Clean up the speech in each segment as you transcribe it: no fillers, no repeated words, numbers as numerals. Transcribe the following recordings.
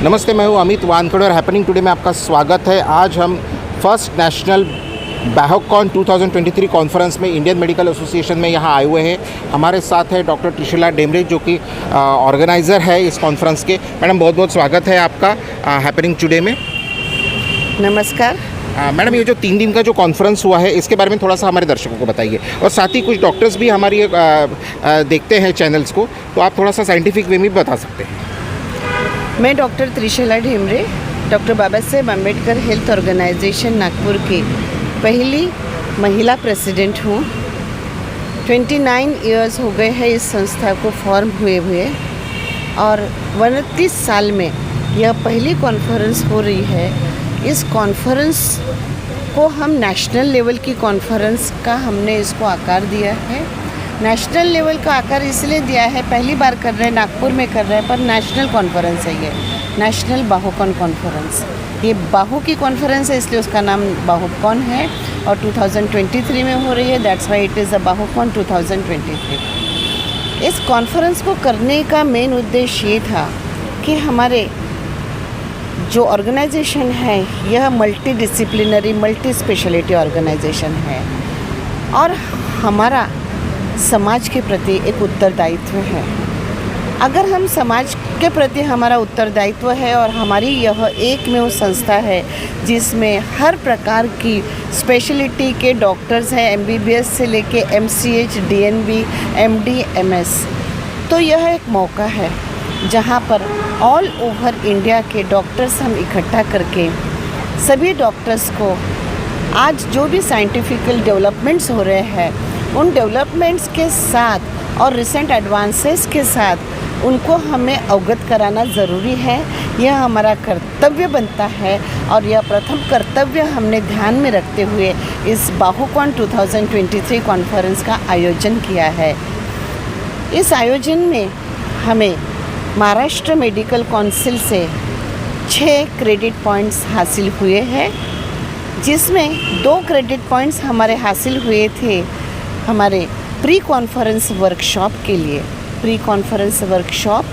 नमस्ते, मैं हूं अमित वानखड़े और हैपनिंग टुडे में आपका स्वागत है। आज हम फर्स्ट नेशनल बाहोकॉन 2023 कॉन्फ्रेंस में इंडियन मेडिकल एसोसिएशन में यहाँ आए हुए हैं। हमारे साथ है डॉक्टर त्रिशला डेमरे जो कि ऑर्गेनाइज़र है इस कॉन्फ्रेंस के। मैडम, बहुत बहुत स्वागत है आपका हैपनिंग टुडे में। नमस्कार। मैडम, ये जो 3 दिन का जो कॉन्फ्रेंस हुआ है इसके बारे में थोड़ा सा हमारे दर्शकों को बताइए, और साथ ही कुछ डॉक्टर्स भी हमारी देखते हैं चैनल्स को, तो आप थोड़ा सा साइंटिफिक वे में बता सकते हैं। मैं doctor Trishala डेमरे, doctor Baba Saheb Ambedkar health organisation Nagpur की पहली महिला प्रेसिडेंट हूँ। 29 इयर्स हो गए हैं इस संस्था को फॉर्म हुए और 29 साल में यह पहली कॉन्फ्रेंस हो रही है। इस कॉन्फ्रेंस को हम नेशनल लेवल की कॉन्फ्रेंस का हमने इसको आकार दिया है। नेशनल लेवल का आकार इसलिए दिया है, पहली बार कर रहे हैं, नागपुर में कर रहे हैं, पर नेशनल कॉन्फ्रेंस है ये, नेशनल बाहोकॉन कॉन्फ्रेंस। ये बाहु की कॉन्फ्रेंस है इसलिए उसका नाम बाहोकॉन है और 2023 में हो रही है। That's why it is a बाहोकॉन 2023। इस कॉन्फ्रेंस को करने का मेन उद्देश्य ये था कि हमारे जो ऑर्गेनाइजेशन है यह multi disciplinary multi specialty organization है और हमारा समाज के प्रति एक उत्तरदायित्व है। अगर हम समाज के प्रति हमारा उत्तरदायित्व है और हमारी यह एकमेव संस्था है जिसमें हर प्रकार की स्पेशलिटी के डॉक्टर्स हैं, MBBS से लेके MCH, DNB, MD, MS, तो यह एक मौका है जहां पर ऑल ओवर इंडिया के डॉक्टर्स हम इकट्ठा करके सभी डॉक्टर्स को आज जो भी साइंटिफिकल डेवलपमेंट्स हो रहे हैं उन डेवलपमेंट्स के साथ और रिसेंट एडवांसेस के साथ उनको हमें अवगत कराना ज़रूरी है। यह हमारा कर्तव्य बनता है और यह प्रथम कर्तव्य हमने ध्यान में रखते हुए इस बाहोकॉन 2023 कॉन्फ्रेंस का आयोजन किया है। इस आयोजन में हमें महाराष्ट्र मेडिकल काउंसिल से 6 क्रेडिट पॉइंट्स हासिल हुए हैं, जिसमें 2 क्रेडिट पॉइंट्स हमारे हासिल हुए थे हमारे प्री कॉन्फ्रेंस वर्कशॉप के लिए। प्री कॉन्फ्रेंस वर्कशॉप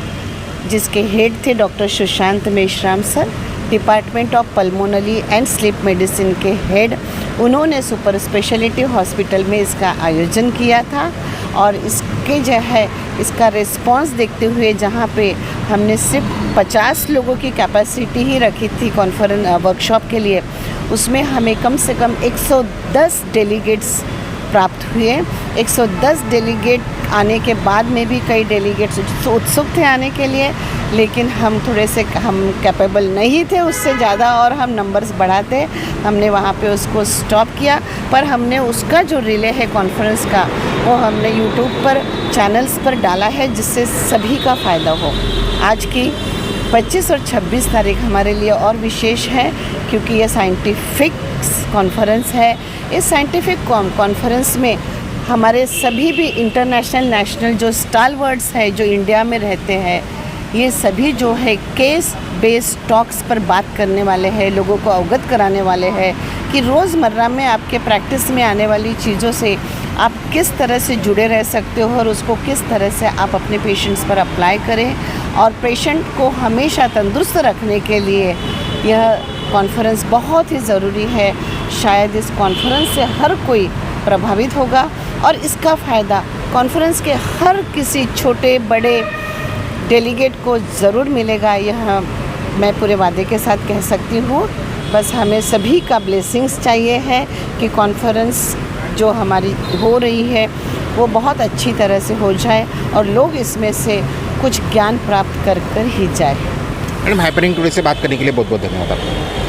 जिसके हेड थे doctor Sushant Meshram sir, department of pulmonary and sleep medicine के हेड, उन्होंने सुपर स्पेशलिटी हॉस्पिटल में इसका आयोजन किया था। और इसके जो है इसका रिस्पांस देखते हुए जहाँ पे हमने सिर्फ 50 लोगों की कैपेसिटी ही रखी थी कॉन्फ्रेंस वर्कशॉप के लिए, उसमें हमें कम से कम 110 डेलीगेट्स प्राप्त हुए। 110 डेलीगेट आने के बाद में भी कई डेलीगेट्स उत्सुक थे आने के लिए, लेकिन हम कैपेबल नहीं थे उससे ज़्यादा और हम नंबर्स बढ़ाते, हमने वहाँ पे उसको स्टॉप किया। पर हमने उसका जो रिले है कॉन्फ्रेंस का वो हमने यूट्यूब पर चैनल्स पर डाला है जिससे सभी का फ़ायदा हो। आज की 25 और 26 तारीख हमारे लिए और विशेष है क्योंकि ये साइंटिफिक कॉन्फ्रेंस है। इस साइंटिफिक कॉन्फ्रेंस में हमारे सभी भी इंटरनेशनल नेशनल जो स्टालवर्ड्स हैं जो इंडिया में रहते हैं, ये सभी जो है केस बेस्ड टॉक्स पर बात करने वाले हैं, लोगों को अवगत कराने वाले हैं कि रोज़मर्रा में आपके प्रैक्टिस में आने वाली चीज़ों से आप किस तरह से जुड़े रह सकते हो और उसको किस तरह से आप अपने पेशेंट्स पर अप्लाई करें। और पेशेंट को हमेशा तंदुरुस्त रखने के लिए यह कॉन्फ्रेंस बहुत ही ज़रूरी है। शायद इस कॉन्फ्रेंस से हर कोई प्रभावित होगा और इसका फ़ायदा कॉन्फ्रेंस के हर किसी छोटे बड़े डेलीगेट को ज़रूर मिलेगा, यह मैं पूरे वादे के साथ कह सकती हूँ। बस हमें सभी का ब्लेसिंग्स चाहिए है कि कॉन्फ्रेंस जो हमारी हो रही है वो बहुत अच्छी तरह से हो जाए और लोग इसमें से कुछ ज्ञान प्राप्त कर ही जाए। मैडम, हैपनिंग टुडे से बात करने के लिए बहुत बहुत धन्यवाद आपका।